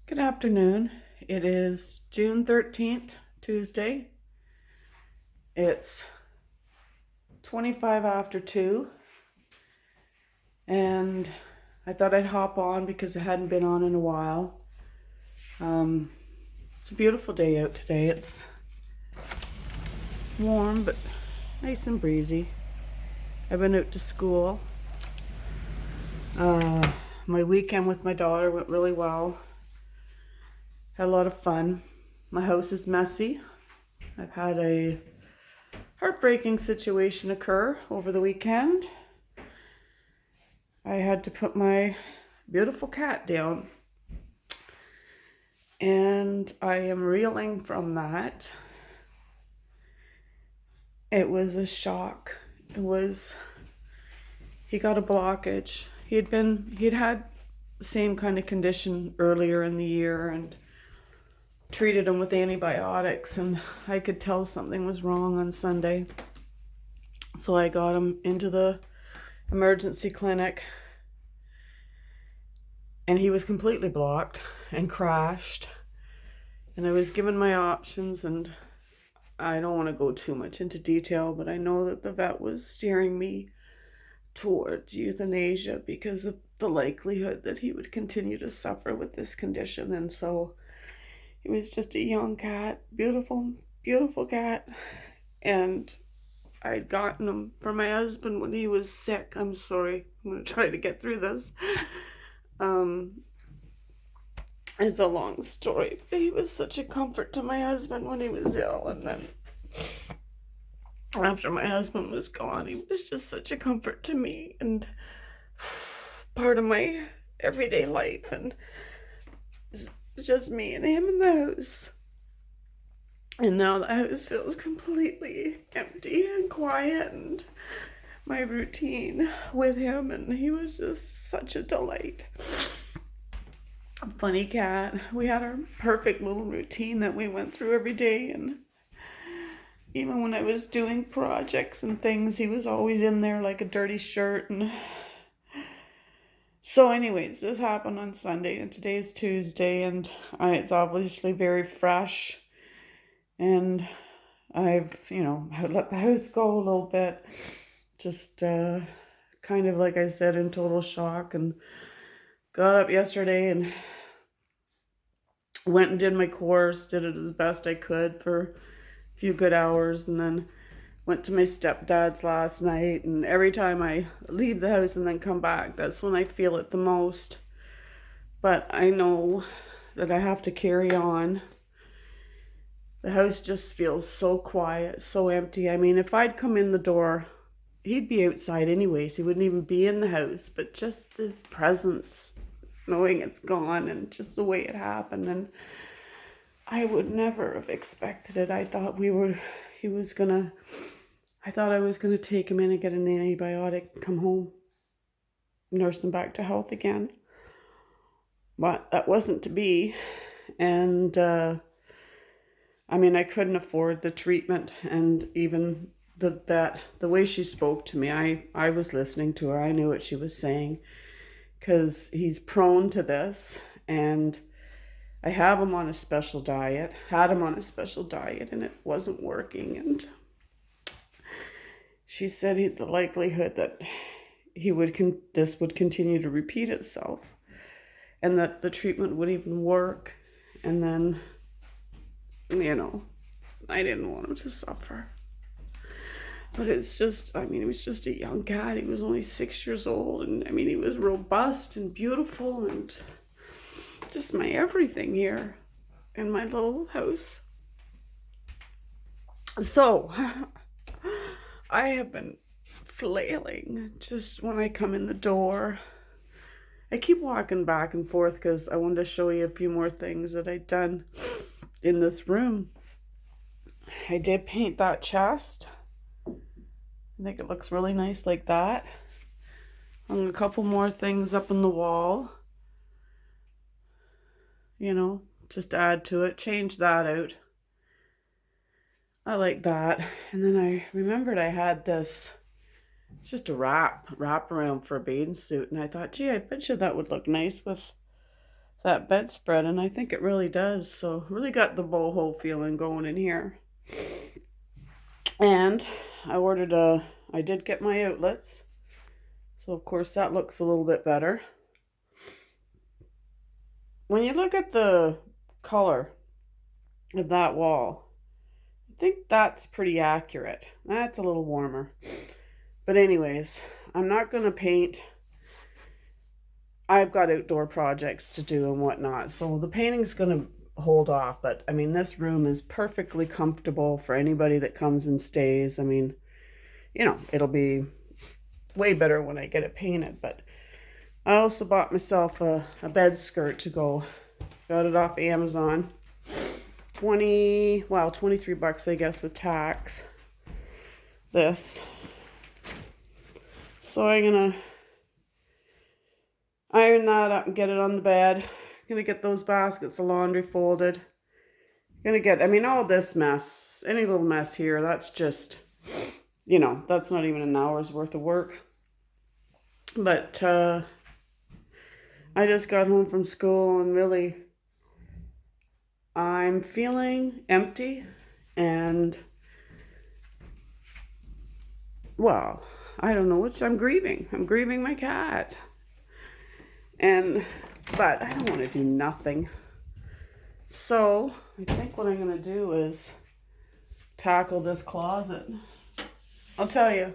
Good afternoon. It is June 13th, Tuesday. It's 25 after 2, and I thought I'd hop on because I hadn't been on in a while. It's a beautiful day out today. It's warm, but nice and breezy. I've been out to school. My weekend with my daughter went really well. Had a lot of fun. My house is messy. I've had a heartbreaking situation occur over the weekend. I had to put my beautiful cat down, and I am reeling from that. It was a shock. He got a blockage. He'd had the same kind of condition earlier in the year and treated him with antibiotics, and I could tell something was wrong on Sunday. So I got him into the emergency clinic, and he was completely blocked and crashed. And I was given my options, and I don't want to go too much into detail, but I know that the vet was steering me towards euthanasia because of the likelihood that he would continue to suffer with this condition. And so he was just a young cat, beautiful, beautiful cat. And I'd gotten him for my husband when he was sick. I'm sorry, I'm going to try to get through this. It's a long story, but he was such a comfort to my husband when he was ill. And then after my husband was gone, he was just such a comfort to me and part of my everyday life. And it's just me and him in the house. And now the house feels completely empty and quiet, and my routine with him, and he was just such a delight. A funny cat. We had our perfect little routine that we went through every day, and even when I was doing projects and things, he was always in there like a dirty shirt. And so anyways, this happened on Sunday, and today's Tuesday, and it's obviously very fresh. And I've, let the house go a little bit. Just kind of, like I said, in total shock. And got up yesterday and went and did my course, did it as best I could for a few good hours, and then went to my stepdad's last night. And every time I leave the house and then come back, that's when I feel it the most. But I know that I have to carry on. The house just feels so quiet, so empty. I mean, if I'd come in the door, he'd be outside anyways. He wouldn't even be in the house. But just his presence, knowing it's gone, and just the way it happened. And I would never have expected it. I thought I was gonna take him in and get an antibiotic, come home, nurse him back to health again. But that wasn't to be. And I couldn't afford the treatment, and even the way she spoke to me, I was listening to her. I knew what she was saying, because he's prone to this, and I had him on a special diet, and it wasn't working. And she said the likelihood that this would continue to repeat itself, and that the treatment would even work. And then, I didn't want him to suffer. But it's just, he was just a young cat. He was only 6 years old. And he was robust and beautiful and just my everything here in my little house. So I have been flailing just when I come in the door. I keep walking back and forth because I wanted to show you a few more things that I'd done in this room. I did paint that chest. I think it looks really nice like that. Hung a couple more things up on the wall. Just add to it. Change that out. I like that. And then I remembered I had this. It's just a wrap around for a bathing suit. And I thought, gee, I bet you that would look nice with that bedspread, and I think it really does. So really got the boho feeling going in here. And I did get my outlets. So of course that looks a little bit better. When you look at the color of that wall, I think that's pretty accurate. That's a little warmer. But anyways, I'm not going to paint. I've got outdoor projects to do and whatnot, so the painting's going to hold off. But I mean, this room is perfectly comfortable for anybody that comes and stays. I mean, you know, it'll be way better when I get it painted. But I also bought myself a bed skirt to go. Got it off Amazon. 23 bucks, I guess, with tax. This. So I'm gonna iron that up and get it on the bed. Gonna get those baskets of laundry folded. Gonna get, I mean, all this mess, any little mess here, that's just, you know, that's not even an hour's worth of work. But I just got home from school and really, I'm feeling empty and, well, I don't know which, I'm grieving. I'm grieving my cat. But I don't want to do nothing. So I think what I'm going to do is tackle this closet. I'll tell you,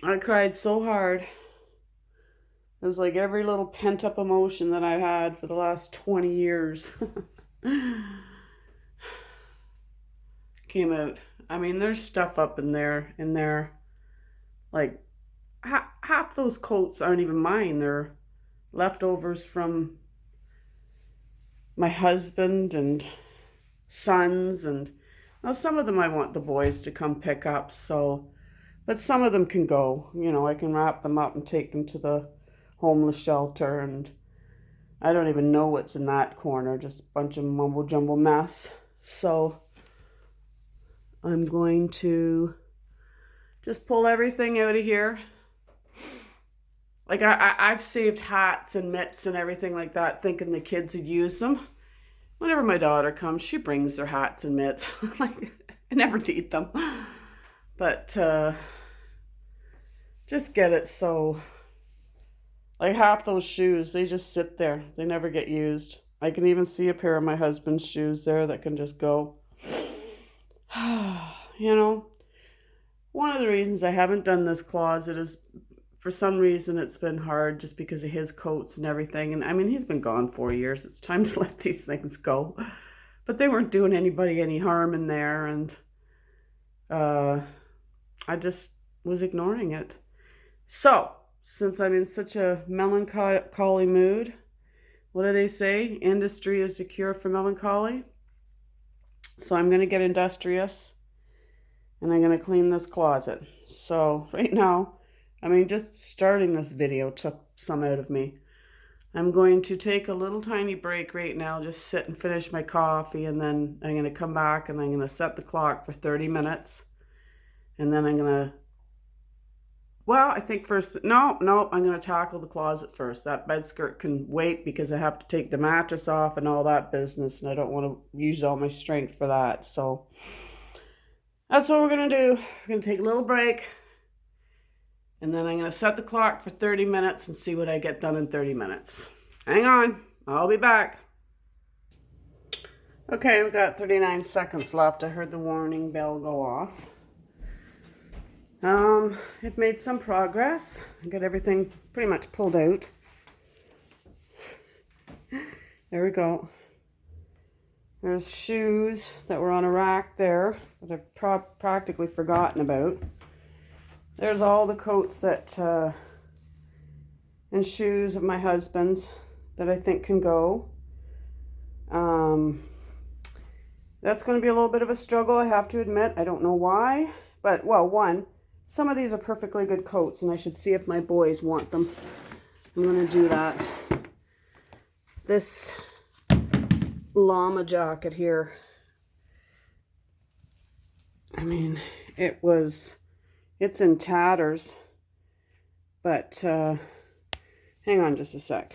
I cried so hard. It was like every little pent up emotion that I've had for the last 20 years came out. I mean, there's stuff up in there. Like, half those coats aren't even mine. They're leftovers from my husband and sons. And now some of them I want the boys to come pick up. So, but some of them can go. You know, I can wrap them up and take them to the homeless shelter. And I don't even know what's in that corner. Just a bunch of mumble jumble mess. So I'm going to just pull everything out of here. Like I've saved hats and mitts and everything like that, thinking the kids would use them. Whenever my daughter comes, she brings their hats and mitts. Like, I never need them. But just get it so, like half those shoes, they just sit there. They never get used. I can even see a pair of my husband's shoes there that can just go. You know, one of the reasons I haven't done this closet is, for some reason, it's been hard just because of his coats and everything. And I mean, he's been gone 4 years. It's time to let these things go. But they weren't doing anybody any harm in there. And I just was ignoring it. So, since I'm in such a melancholy mood, what do they say? Industry is the cure for melancholy. So I'm going to get industrious. And I'm going to clean this closet. So, right now, I mean, just starting this video took some out of me. I'm going to take a little tiny break right now, just sit and finish my coffee, and then I'm going to come back and I'm going to set the clock for 30 minutes. And then I'm going to, well, I think first, no, I'm going to tackle the closet first. That bed skirt can wait because I have to take the mattress off and all that business, and I don't want to use all my strength for that. So that's what we're going to do. We're going to take a little break. And then I'm going to set the clock for 30 minutes and see what I get done in 30 minutes. Hang on. I'll be back. Okay, we've got 39 seconds left. I heard the warning bell go off. I've made some progress. I got everything pretty much pulled out. There we go. There's shoes that were on a rack there that I've practically forgotten about. There's all the coats that, and shoes of my husband's that I think can go. That's going to be a little bit of a struggle, I have to admit. I don't know why. But, well, one, some of these are perfectly good coats, and I should see if my boys want them. I'm going to do that. This llama jacket here, I mean, it's in tatters, but hang on just a sec.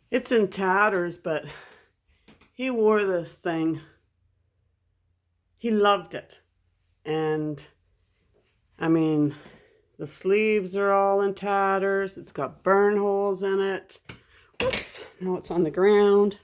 It's in tatters, but he wore this thing. He loved it. And I mean, the sleeves are all in tatters. It's got burn holes in it. Oops, now it's on the ground.